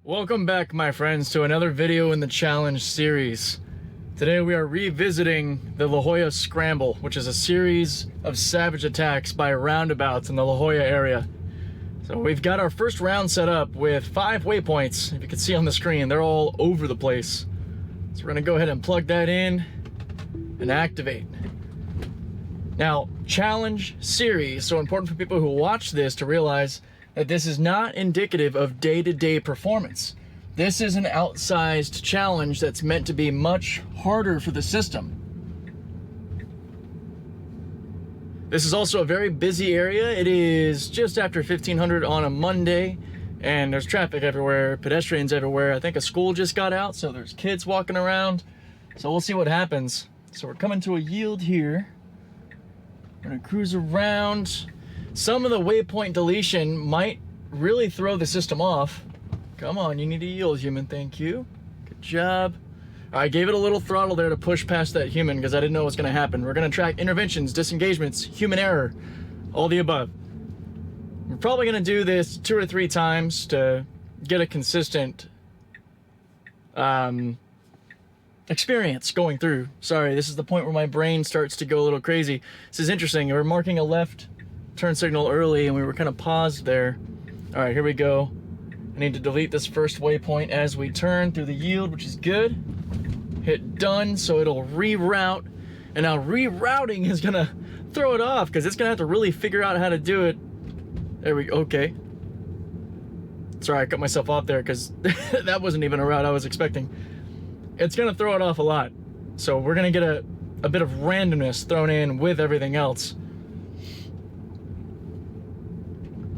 Welcome back, my friends, to another video in the challenge series. Today we are revisiting the La Jolla Scramble, which is a series of savage attacks by roundabouts in the La Jolla area. So we've got our first round set up with 5 waypoints. If you can see on the screen, they're all over the place. So we're gonna go ahead and plug that in and activate. Now, challenge series, so important for people who watch this to realize that this is not indicative of day-to-day performance. This is an outsized challenge that's meant to be much harder for the system. This is also a very busy area. It is just after 1500 on a Monday, and there's traffic everywhere, pedestrians everywhere. I think a school just got out, so there's kids walking around. So we'll see what happens. So we're coming to a yield here. We're gonna cruise around. Some of the waypoint deletion might really throw the system off. Come on, you need to yield, human, thank you. Good job. I gave it a little throttle there to push past that human because I didn't know what was gonna happen. We're gonna track interventions, disengagements, human error, all the above. We're probably gonna do this 2 or 3 times to get a consistent experience going through. Sorry, this is the point where my brain starts to go a little crazy. This is interesting. We're marking a left turn signal early and we were kind of paused there. All right, here we go. I need to delete this first waypoint as we turn through the yield, which is good. Hit done, so it'll reroute. And now rerouting is gonna throw it off because it's gonna have to really figure out how to do it. There we go, okay. Sorry, I cut myself off there because that wasn't even a route I was expecting. It's gonna throw it off a lot. So we're gonna get a bit of randomness thrown in with everything else.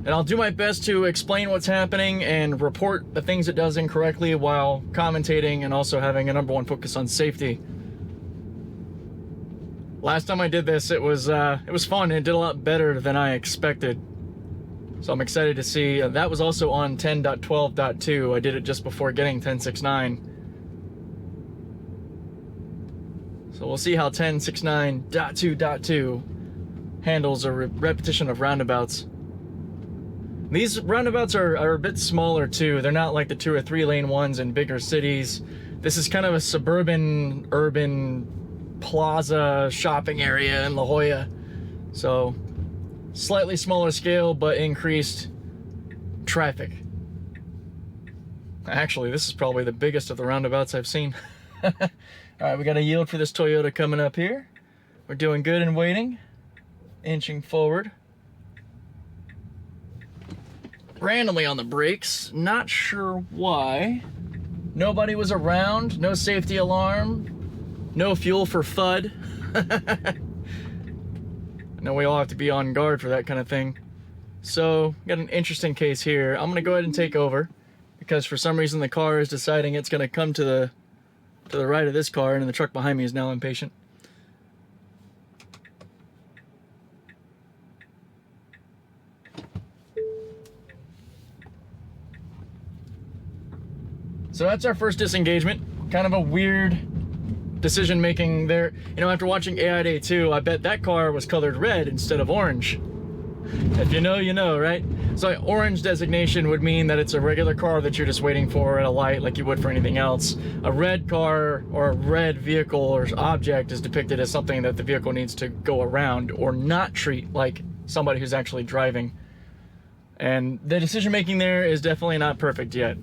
And I'll do my best to explain what's happening and report the things it does incorrectly while commentating and also having a #1 focus on safety. Last time I did this, it was fun. It did a lot better than I expected. So I'm excited to see. That was also on 10.12.2. I did it just before getting 10.6.9. So we'll see how 10.6.9.2.2 handles a repetition of roundabouts. These roundabouts are a bit smaller too. They're not like the 2 or 3 lane ones in bigger cities. This is kind of a suburban, urban plaza shopping area in La Jolla. So slightly smaller scale, but increased traffic. Actually, this is probably the biggest of the roundabouts I've seen. All right, we got a yield for this Toyota coming up here. We're doing good and waiting. Inching forward. Randomly on the brakes, not sure why. Nobody was around, no safety alarm, no fuel for FUD. I know we all have to be on guard for that kind of thing. So, got an interesting case here. I'm gonna go ahead and take over because for some reason the car is deciding it's gonna come to the right of this car, and the truck behind me is now impatient. So that's our first disengagement. Kind of a weird decision making there. You know, after watching AI Day 2, I bet that car was colored red instead of orange. If you know, you know, right? So orange designation would mean that it's a regular car that you're just waiting for at a light like you would for anything else. A red car or a red vehicle or object is depicted as something that the vehicle needs to go around or not treat like somebody who's actually driving. And the decision making there is definitely not perfect yet.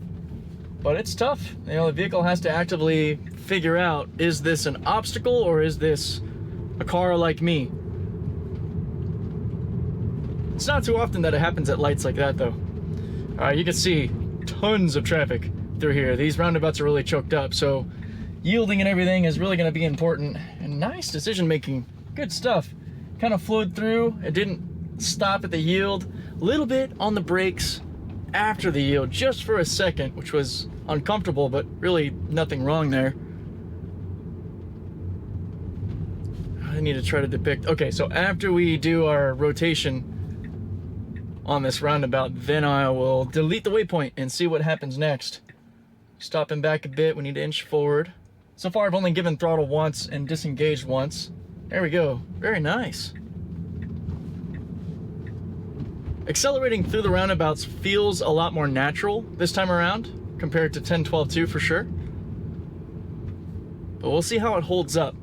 But it's tough. You know, the vehicle has to actively figure out, is this an obstacle or is this a car like me? It's not too often that it happens at lights like that though. You can see tons of traffic through here. These roundabouts are really choked up, so yielding and everything is really gonna be important. And nice decision making, good stuff. Kind of flowed through, it didn't stop at the yield. A little bit on the brakes after the yield, just for a second, which was uncomfortable, but really nothing wrong there. I need to try to depict. Okay, so after we do our rotation on this roundabout, then I will delete the waypoint and see what happens next. Stopping back a bit, we need to inch forward. So far I've only given throttle once and disengaged once. There we go, very nice. Accelerating through the roundabouts feels a lot more natural this time around. compared to 10.12.2 for sure. But we'll see how it holds up.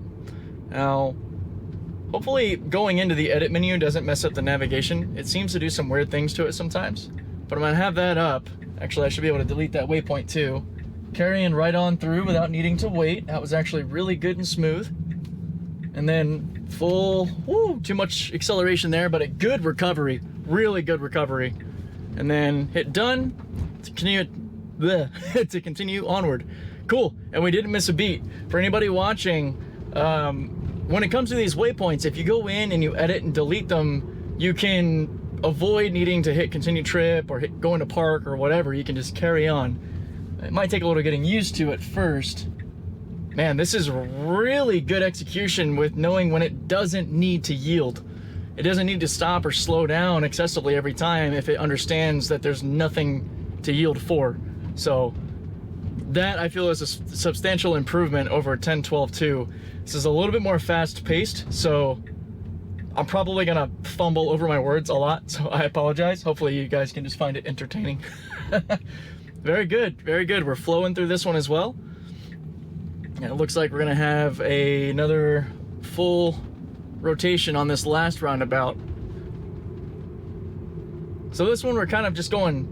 Now, hopefully going into the edit menu doesn't mess up the navigation. It seems to do some weird things to it sometimes. But I'm gonna have that up. Actually, I should be able to delete that waypoint too. Carrying right on through without needing to wait. That was actually really good and smooth. And then full, too much acceleration there, but a good recovery, really good recovery. And then hit done to continue onward. Cool, and we didn't miss a beat. For anybody watching, when it comes to these waypoints, if you go in and you edit and delete them, you can avoid needing to hit continue trip or go into park or whatever. You can just carry on. It might take a little getting used to at first. Man, this is really good execution with knowing when it doesn't need to yield. It doesn't need to stop or slow down excessively every time if it understands that there's nothing to yield for. So that I feel is a substantial improvement over 10.12.2. This is a little bit more fast paced, so I'm probably gonna fumble over my words a lot, so I apologize. Hopefully you guys can just find it entertaining. Very good, very good. We're flowing through this one as well. And it looks like we're gonna have another full rotation on this last roundabout. So this one we're kind of just going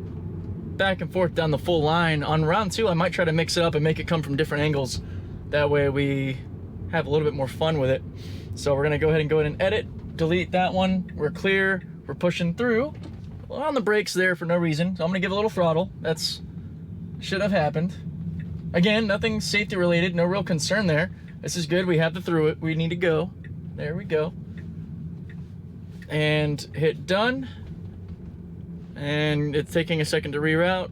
back and forth down the full line. On round 2, I might try to mix it up and make it come from different angles. That way we have a little bit more fun with it. So we're gonna go ahead and edit, delete that one. We're clear, we're pushing through. Well, on the brakes there for no reason. So I'm gonna give a little throttle. That's should have happened. Again, nothing safety related, no real concern there. This is good, we have the through it, we need to go. There we go. And hit done. And it's taking a second to reroute.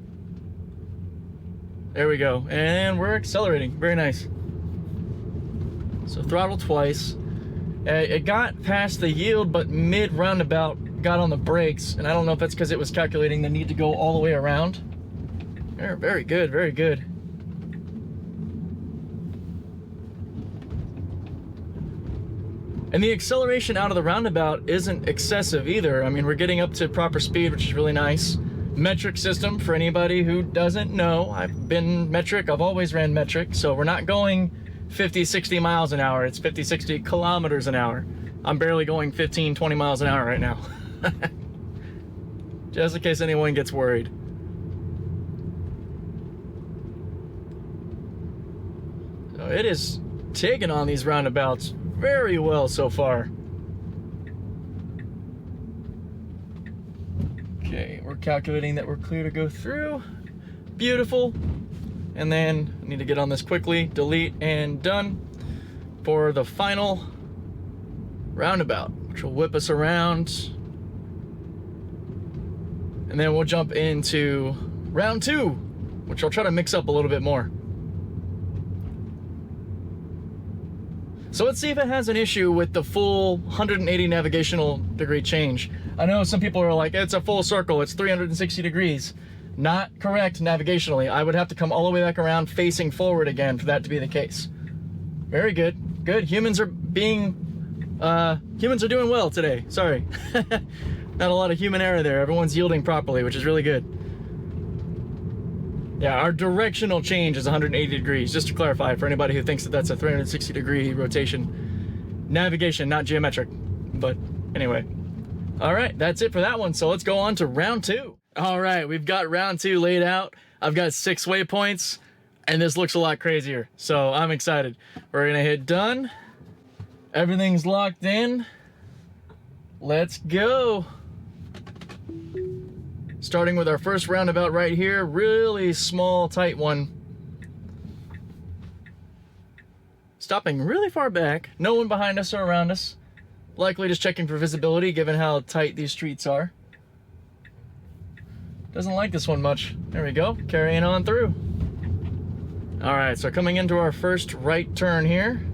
There we go, and we're accelerating, very nice. So throttle twice. It got past the yield, but mid roundabout got on the brakes, and I don't know if that's because it was calculating the need to go all the way around. Very good, very good. And the acceleration out of the roundabout isn't excessive either. I mean, we're getting up to proper speed, which is really nice. Metric system, for anybody who doesn't know, I've been metric, I've always ran metric, so we're not going 50, 60 miles an hour, it's 50, 60 kilometers an hour. I'm barely going 15, 20 miles an hour right now. Just in case anyone gets worried. So it is taking on these roundabouts very well so far. Okay, we're calculating that we're clear to go through. Beautiful. And then I need to get on this quickly, delete, and done for the final roundabout, which will whip us around. And then we'll jump into round 2, which I'll try to mix up a little bit more. So let's see if it has an issue with the full 180 navigational degree change. I know some people are like, it's a full circle, it's 360 degrees. Not correct navigationally. I would have to come all the way back around facing forward again for that to be the case. Very good, good. Humans are doing well today, sorry. Not a lot of human error there. Everyone's yielding properly, which is really good. Yeah, our directional change is 180 degrees, just to clarify for anybody who thinks that that's a 360 degree rotation. Navigation, not geometric, but anyway. All right, that's it for that one. So let's go on to round 2. All right, we've got round 2 laid out. I've got 6 waypoints, and this looks a lot crazier, so I'm excited. We're gonna hit done. Everything's locked in. Let's go. Starting with our first roundabout right here, really small, tight one. Stopping really far back, no one behind us or around us. Likely just checking for visibility given how tight these streets are. Doesn't like this one much. There we go, carrying on through. All right, so coming into our first right turn here,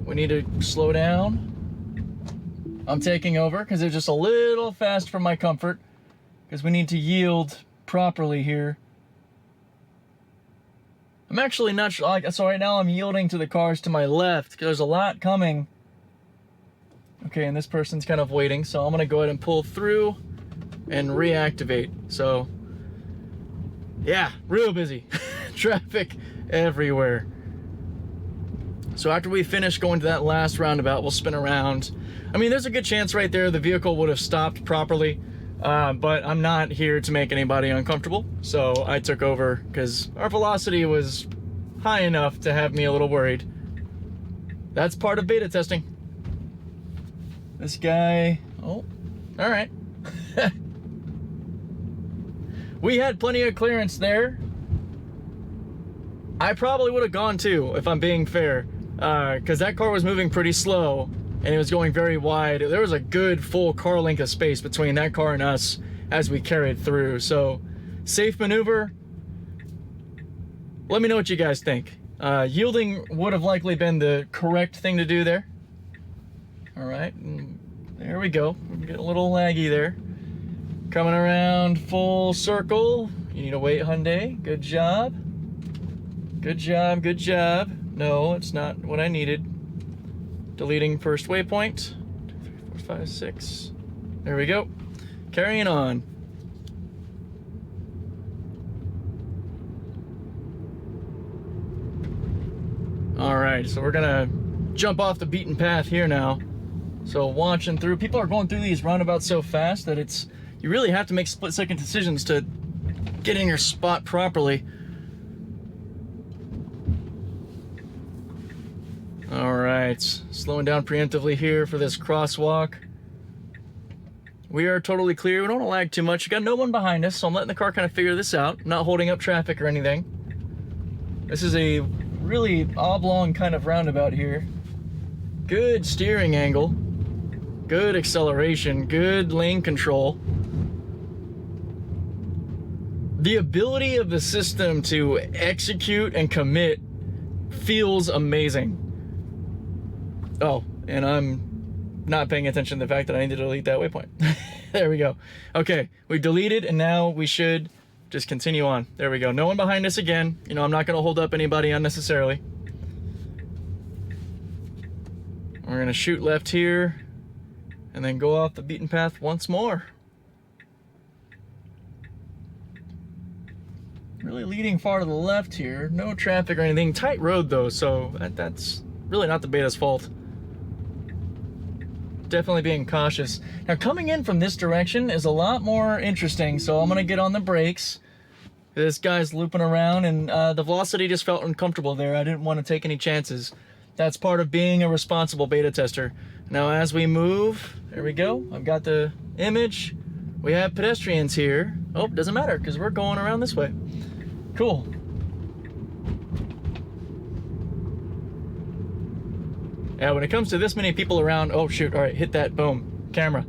we need to slow down. I'm taking over because they're just a little fast for my comfort, because we need to yield properly here. I'm actually not sure, so right now I'm yielding to the cars to my left because there's a lot coming. Okay, and this person's kind of waiting, so I'm gonna go ahead and pull through and reactivate. So, yeah, real busy. Traffic everywhere. So after we finish going to that last roundabout, we'll spin around. I mean, there's a good chance right there the vehicle would have stopped properly, but I'm not here to make anybody uncomfortable, so I took over because our velocity was high enough to have me a little worried. That's part of beta testing. This guy, oh, all right. We had plenty of clearance there. I probably would have gone too, if I'm being fair, because that car was moving pretty slow and it was going very wide. There was a good full car length of space between that car and us as we carried through. So, safe maneuver. Let me know what you guys think. Yielding would have likely been the correct thing to do there. All right, there we go. We get a little laggy there. Coming around full circle. You need to wait, Hyundai. Good job. Good job, good job. No, it's not what I needed. Deleting first waypoint. 2, 3, 4, 5, 6. There we go. Carrying on. All right, so we're gonna jump off the beaten path here now. So watching through, people are going through these roundabouts so fast that you really have to make split-second decisions to get in your spot properly. All right, slowing down preemptively here for this crosswalk. We are totally clear. We don't want to lag too much. We got no one behind us, so I'm letting the car kind of figure this out. I'm not holding up traffic or anything. This is a really oblong kind of roundabout here. Good steering angle. Good acceleration. Good lane control. The ability of the system to execute and commit feels amazing. Oh, and I'm not paying attention to the fact that I need to delete that waypoint. There we go. Okay, we deleted, and now we should just continue on. There we go. No one behind us again. You know, I'm not going to hold up anybody unnecessarily. We're going to shoot left here, and then go off the beaten path once more. Really leading far to the left here. No traffic or anything. Tight road, though, so that's really not the beta's fault. Definitely being cautious. Now, coming in from this direction is a lot more interesting, so I'm going to get on the brakes. This guy's looping around, and the velocity just felt uncomfortable there. I didn't want to take any chances. That's part of being a responsible beta tester. Now, as we move, there we go. I've got the image. We have pedestrians here. Oh, doesn't matter, because we're going around this way. Cool. Yeah, when it comes to this many people around, oh shoot, all right, hit that, boom, camera.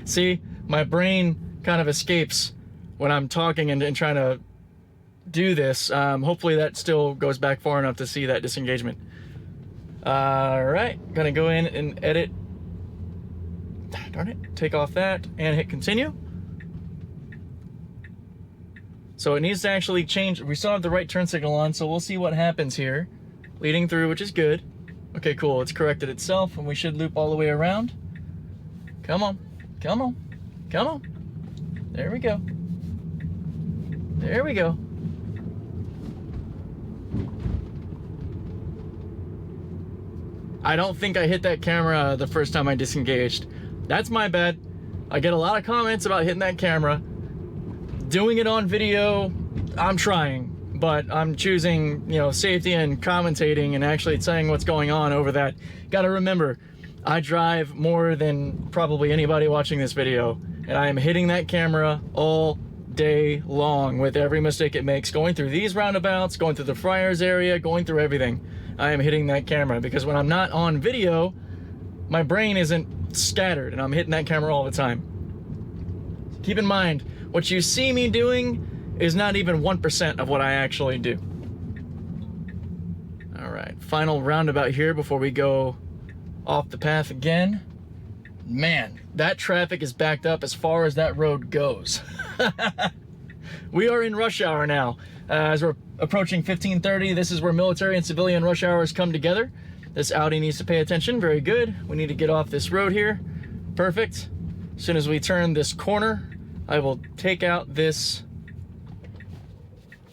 See, my brain kind of escapes when I'm talking and trying to do this. Hopefully that still goes back far enough to see that disengagement. All right, gonna go in and edit. Darn it, take off that and hit continue. So it needs to actually change. We still have the right turn signal on, so we'll see what happens here. Leading through, which is good. Okay, cool, it's corrected itself, and we should loop all the way around. Come on, come on, come on. There we go. There we go. I don't think I hit that camera the first time I disengaged. That's my bad. I get a lot of comments about hitting that camera. Doing it on video, I'm trying. But I'm choosing, you know, safety and commentating and actually saying what's going on over that. Gotta remember, I drive more than probably anybody watching this video, and I am hitting that camera all day long with every mistake it makes, going through these roundabouts, going through the Friar's area, going through everything. I am hitting that camera because when I'm not on video, my brain isn't scattered and I'm hitting that camera all the time. Keep in mind, what you see me doing is not even 1% of what I actually do. All right, final roundabout here before we go off the path again. Man, that traffic is backed up as far as that road goes. We are in rush hour now. As we're approaching 15:30, this is where military and civilian rush hours come together. This Audi needs to pay attention. Very good. We need to get off this road here. Perfect. As soon as we turn this corner, I will take out this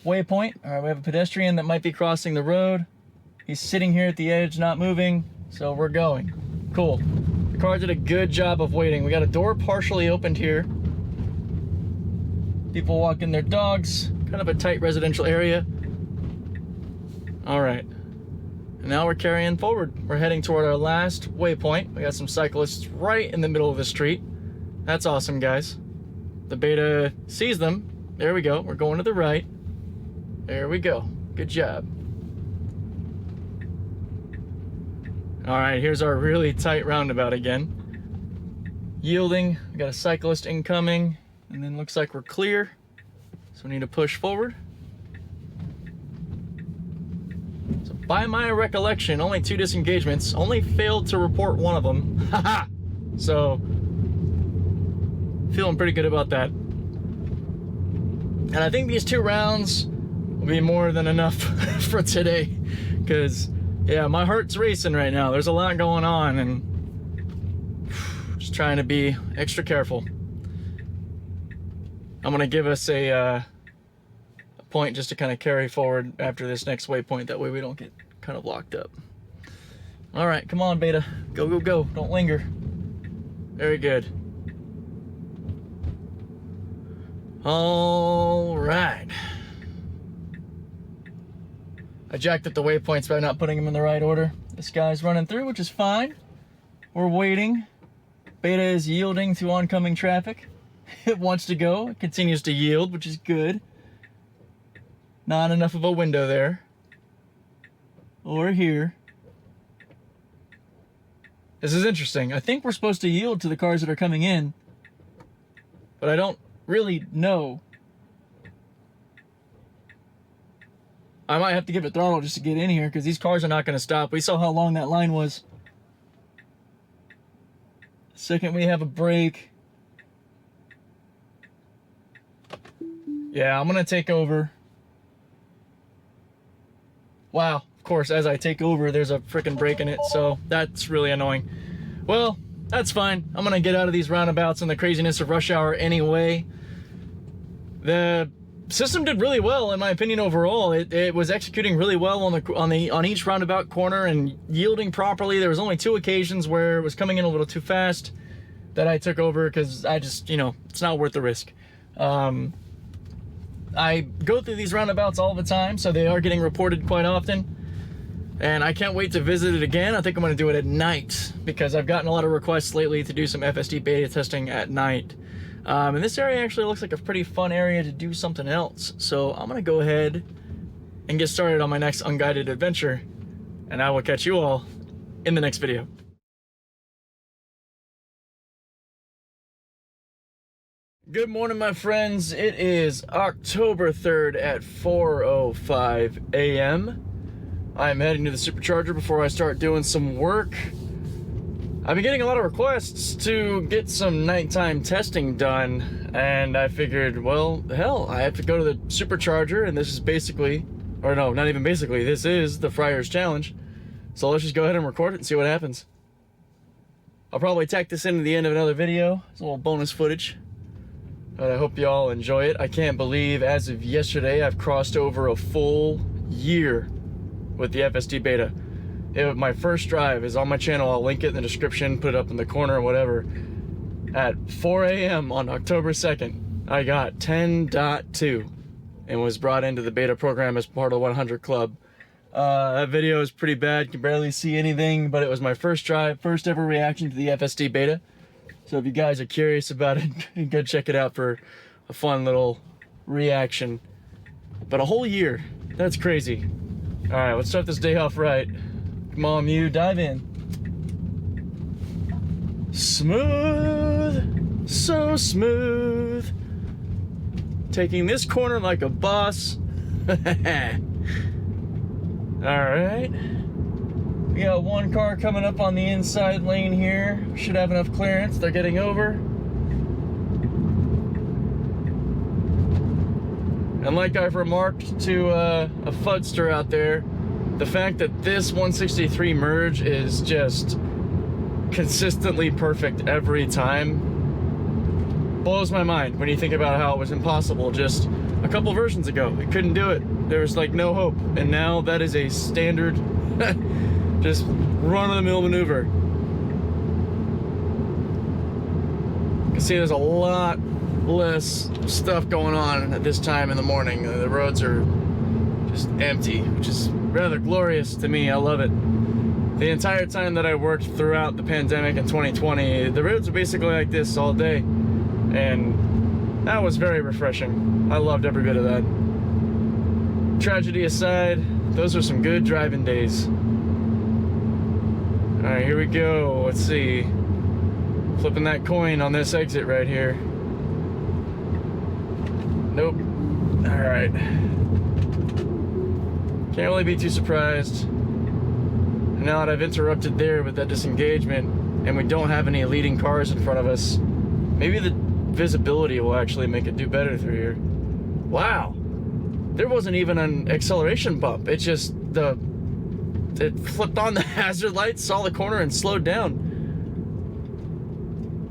waypoint. All right, we have a pedestrian that might be crossing the road. He's sitting here at the edge, not moving, so we're going. Cool. The car did a good job of waiting. We got a door partially opened here. People walking their dogs. Kind of a tight residential area. All right. And now we're carrying forward. We're heading toward our last waypoint. We got some cyclists right in the middle of the street. That's awesome, guys. The Beta sees them. There we go. We're going to the right. There we go. Good job. All right, here's our really tight roundabout again. Yielding. We got a cyclist incoming, and then looks like we're clear. So we need to push forward. So by my recollection, only 2 disengagements. Only failed to report one of them. Haha. So feeling pretty good about that. And I think these 2 rounds will be more than enough for today, because yeah, my heart's racing right now. There's a lot going on, and just trying to be extra careful. I'm gonna give us a point just to kind of carry forward after this next waypoint. That way we don't get kind of locked up. All right, come on, Beta. Go, go, go. Don't linger. Very good. All right. I jacked up the waypoints by not putting them in the right order. This guy's running through, which is fine. We're waiting. Beta is yielding to oncoming traffic. It wants to go. It continues to yield, which is good. Not enough of a window there. Or here. This is interesting. I think we're supposed to yield to the cars that are coming in, but I don't really know. I might have to give it throttle just to get in here, because these cars are not going to stop. We saw how long that line was. Second we have a break. Yeah, I'm going to take over. Wow, of course, as I take over, there's a freaking break in it, so that's really annoying. Well, that's fine. I'm going to get out of these roundabouts and the craziness of rush hour anyway. The system did really well, in my opinion, overall. It was executing really well on each roundabout corner and yielding properly. There was only 2 occasions where it was coming in a little too fast that I took over, because I just, you know, it's not worth the risk. I go through these roundabouts all the time, so they are getting reported quite often. And I can't wait to visit it again. I think I'm going to do it at night, because I've gotten a lot of requests lately to do some FSD beta testing at night. And this area actually looks like a pretty fun area to do something else. So I'm going to go ahead and get started on my next unguided adventure. And I will catch you all in the next video. Good morning, my friends. It is October 3rd at 4:05 a.m. I'm heading to the supercharger before I start doing some work. I've been getting a lot of requests to get some nighttime testing done, and I figured, well, hell, I have to go to the supercharger, and this is basically, or no, not even basically, this is the Friar's challenge. So let's just go ahead and record it and see what happens. I'll probably tack this into the end of another video. It's a little bonus footage. But I hope you all enjoy it. I can't believe, as of yesterday, I've crossed over a full year with the FSD Beta. My first drive is on my channel. I'll link it in the description, put it up in the corner or whatever. At 4 a.m. on October 2nd, I got 10.2 and was brought into the beta program as part of the 100 Club. That video is pretty bad. You can barely see anything, but it was my first drive, first ever reaction to the FSD Beta. So if you guys are curious about it, go check it out for a fun little reaction. But a whole year, that's crazy. All right, let's start this day off right. Come on, Mew, dive in. Smooth, so smooth. Taking this corner like a boss. All right. We got one car coming up on the inside lane here. Should have enough clearance. They're getting over. And like I've remarked to a fudster out there, the fact that this 163 merge is just consistently perfect every time blows my mind when you think about how it was impossible just a couple versions ago. It couldn't do it. There was like no hope. And now that is a standard, just run-of-the-mill maneuver. You can see there's a lot less stuff going on at this time in the morning. The roads are just empty, which is rather glorious to me. I love it. The entire time that I worked throughout the pandemic in 2020, the roads are basically like this all day, and that was very refreshing. I loved every bit of that. Tragedy aside, those are some good driving days. All right, here we go. Let's see. Flipping that coin on this exit right here. Nope. All right. Can't really be too surprised. Now that I've interrupted there with that disengagement and we don't have any leading cars in front of us, maybe the visibility will actually make it do better through here. Wow. There wasn't even an acceleration bump. It just, it flipped on the hazard lights, saw the corner, and slowed down.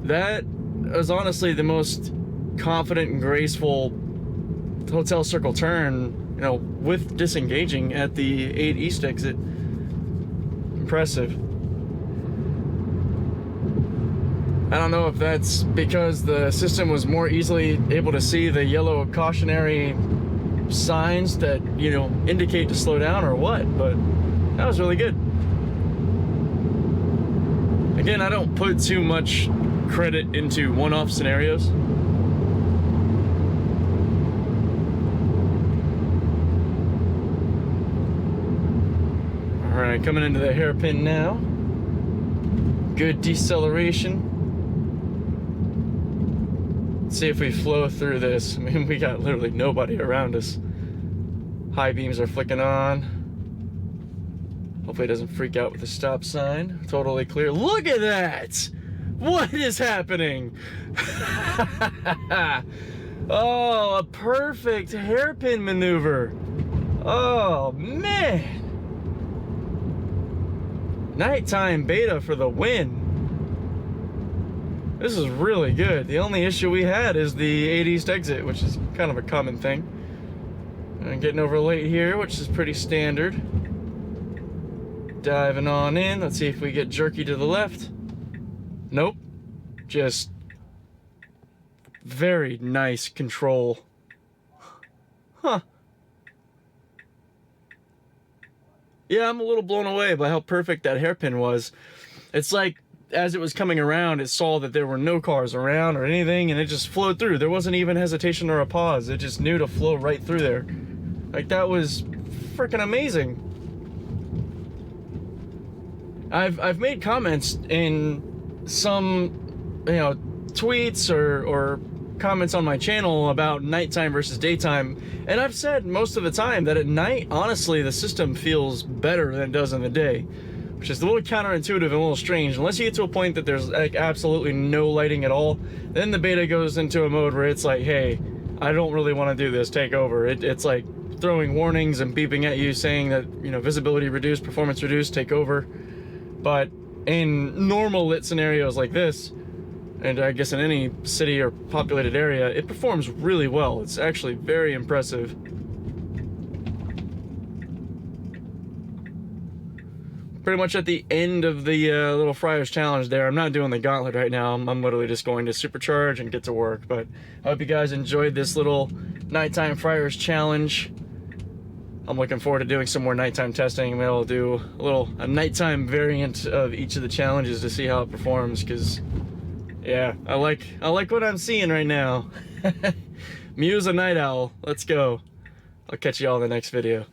That was honestly the most confident and graceful hotel circle turn, you know, with disengaging at the 8 East exit. Impressive. I don't know if that's because the system was more easily able to see the yellow cautionary signs that, you know, indicate to slow down or what, but that was really good. Again, I don't put too much credit into one-off scenarios. All right, coming into the hairpin now. Good deceleration. Let's see if we flow through this. I mean, we got literally nobody around us. High beams are flicking on. Hopefully it doesn't freak out with the stop sign. Totally clear. Look at that! What is happening? Oh, a perfect hairpin maneuver. Oh, man. Nighttime beta for the win. This is really good. The only issue we had is the 8 East exit, which is kind of a common thing. And getting over late here, which is pretty standard. Diving on in. Let's see if we get jerky to the left. Nope. Just very nice control. Huh. Yeah, I'm a little blown away by how perfect that hairpin was. It's like, as it was coming around, it saw that there were no cars around or anything, and it just flowed through. There wasn't even hesitation or a pause. It just knew to flow right through there. Like, that was freaking amazing. I've made comments in some, you know, tweets or comments on my channel about nighttime versus daytime, and I've said most of the time that at night, honestly, the system feels better than it does in the day, which is a little counterintuitive and a little strange. Unless you get to a point that there's like absolutely no lighting at all, then the beta goes into a mode where it's like, hey, I don't really want to do this, take over. It's like throwing warnings and beeping at you saying that, you know, visibility reduced, performance reduced, take over. But in normal lit scenarios like this, and I guess in any city or populated area, it performs really well. It's actually very impressive. Pretty much at the end of the little Friar's challenge there. I'm not doing the gauntlet right now. I'm literally just going to supercharge and get to work. But I hope you guys enjoyed this little nighttime Friar's challenge. I'm looking forward to doing some more nighttime testing. Maybe I'll do a nighttime variant of each of the challenges to see how it performs, because yeah, I like what I'm seeing right now. Muse a night owl. Let's go. I'll catch you all in the next video.